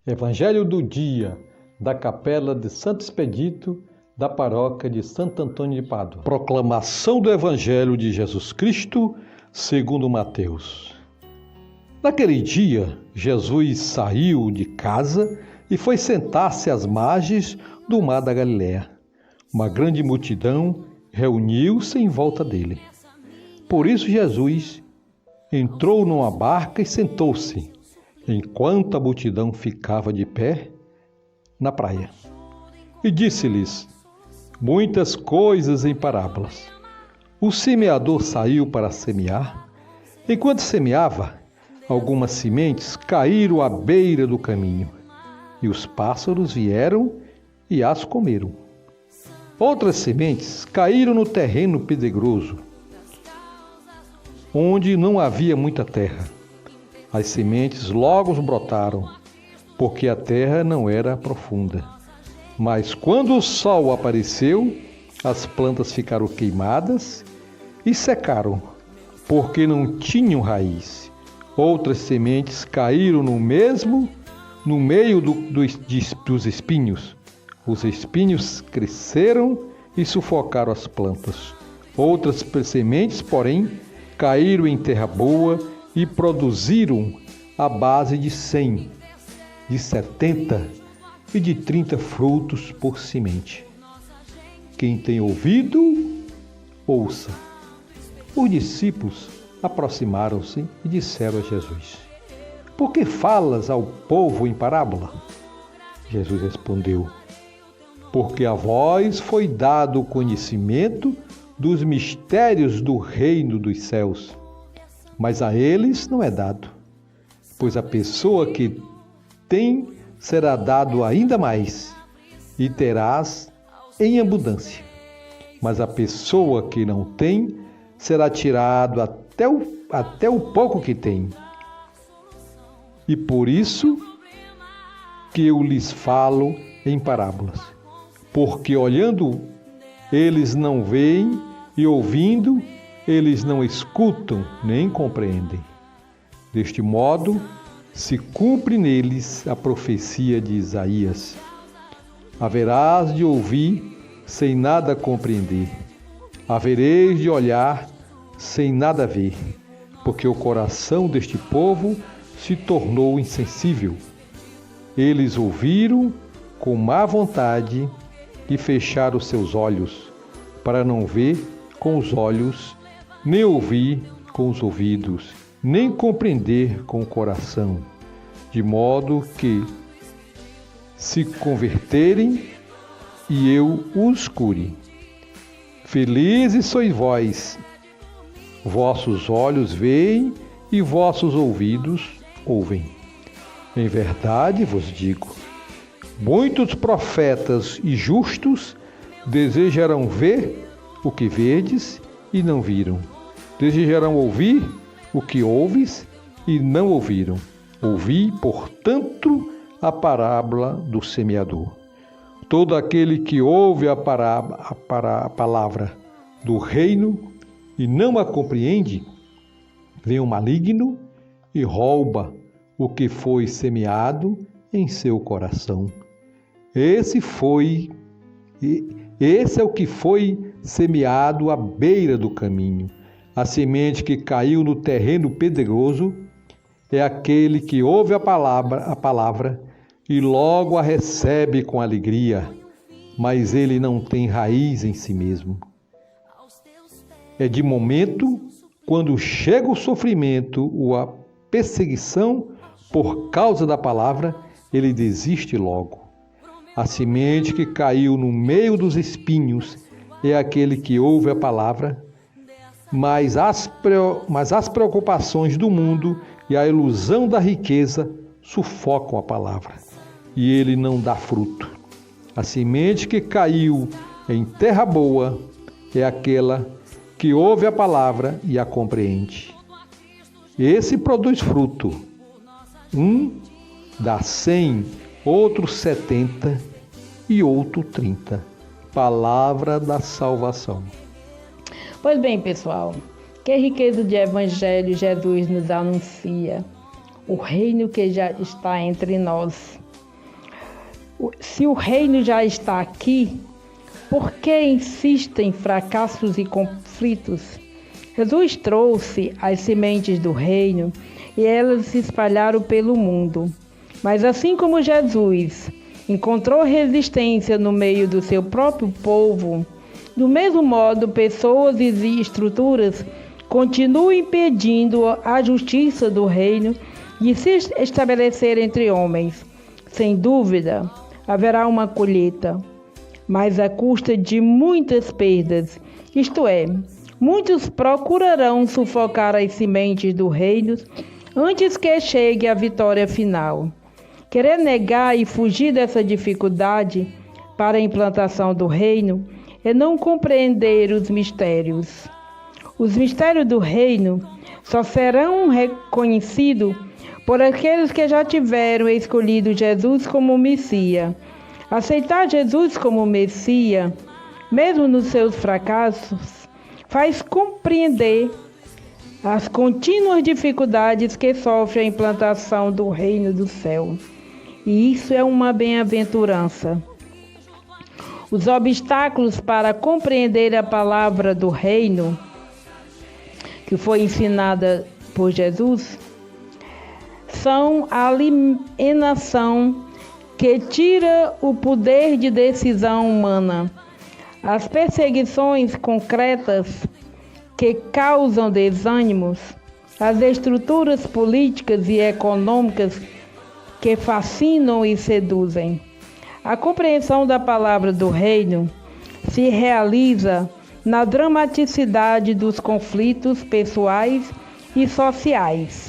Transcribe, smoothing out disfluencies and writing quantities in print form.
Evangelho do dia da Capela de Santo Expedito, da Paróquia de Santo Antônio de Pádua. Proclamação do Evangelho de Jesus Cristo, segundo Mateus. Naquele dia, Jesus saiu de casa e foi sentar-se às margens do mar da Galileia. Uma grande multidão reuniu-se em volta dele. Por isso Jesus entrou numa barca e sentou-se, enquanto a multidão ficava de pé na praia. E disse-lhes muitas coisas em parábolas. O semeador saiu para semear. Enquanto semeava, algumas sementes caíram à beira do caminho, e os pássaros vieram e as comeram. Outras sementes caíram no terreno pedregoso, onde não havia muita terra. As sementes logo brotaram, porque a terra não era profunda. Mas quando o sol apareceu, as plantas ficaram queimadas e secaram, porque não tinham raiz. Outras sementes caíram no meio dos espinhos. Os espinhos cresceram e sufocaram as plantas. Outras sementes, porém, caíram em terra boa e produziram a base de 100, de 70 e de 30 frutos por semente. Quem tem ouvido, ouça. Os discípulos aproximaram-se e disseram a Jesus: Por que falas ao povo em parábola? Jesus respondeu: Porque a vós foi dado o conhecimento dos mistérios do reino dos céus, mas a eles não é dado, pois a pessoa que tem será dado ainda mais, e terás em abundância. Mas a pessoa que não tem será tirado até o pouco que tem. E por isso que eu lhes falo em parábolas, porque olhando eles não veem, e ouvindo eles não escutam nem compreendem. Deste modo se cumpre neles a profecia de Isaías: haverás de ouvir sem nada compreender, havereis de olhar sem nada ver, porque o coração deste povo se tornou insensível. Eles ouviram com má vontade e fecharam seus olhos, para não ver com os olhos, nem ouvir com os ouvidos, nem compreender com o coração, de modo que se converterem e eu os cure. Felizes sois vós, vossos olhos veem e vossos ouvidos ouvem. Em verdade vos digo, muitos profetas e justos desejarão ver o que vedes e não viram. Desejarão ouvir o que ouves e não ouviram. Ouvi, portanto, a parábola do semeador. Todo aquele que ouve a palavra do reino e não a compreende, vem o maligno e rouba o que foi semeado em seu coração. Esse é o que foi semeado à beira do caminho. A semente que caiu no terreno pedregoso é aquele que ouve a palavra e logo a recebe com alegria, mas ele não tem raiz em si mesmo. É de momento, quando chega o sofrimento ou a perseguição por causa da palavra, ele desiste logo. A semente que caiu no meio dos espinhos é aquele que ouve a palavra, mas as preocupações do mundo e a ilusão da riqueza sufocam a palavra, e ele não dá fruto. A semente que caiu em terra boa é aquela que ouve a palavra e a compreende. Esse produz fruto. Um dá 100, outro 70 e outro 30. Palavra da salvação. Pois bem, pessoal, que riqueza de evangelho Jesus nos anuncia, o reino que já está entre nós. Se o reino já está aqui, por que insistem em fracassos e conflitos? Jesus trouxe as sementes do reino e elas se espalharam pelo mundo. Mas assim como Jesus encontrou resistência no meio do seu próprio povo, do mesmo modo, pessoas e estruturas continuam impedindo a justiça do reino de se estabelecer entre homens. Sem dúvida, haverá uma colheita, mas à custa de muitas perdas. Isto é, muitos procurarão sufocar as sementes do reino antes que chegue a vitória final. Querer negar e fugir dessa dificuldade para a implantação do reino é não compreender os mistérios. Os mistérios do reino só serão reconhecidos por aqueles que já tiveram escolhido Jesus como Messias. Aceitar Jesus como Messias, mesmo nos seus fracassos, faz compreender as contínuas dificuldades que sofre a implantação do reino do céu. E isso é uma bem-aventurança. Os obstáculos para compreender a palavra do reino, que foi ensinada por Jesus, são a alienação que tira o poder de decisão humana, as perseguições concretas que causam desânimos, as estruturas políticas e econômicas que fascinam e seduzem. A compreensão da palavra do reino se realiza na dramaticidade dos conflitos pessoais e sociais.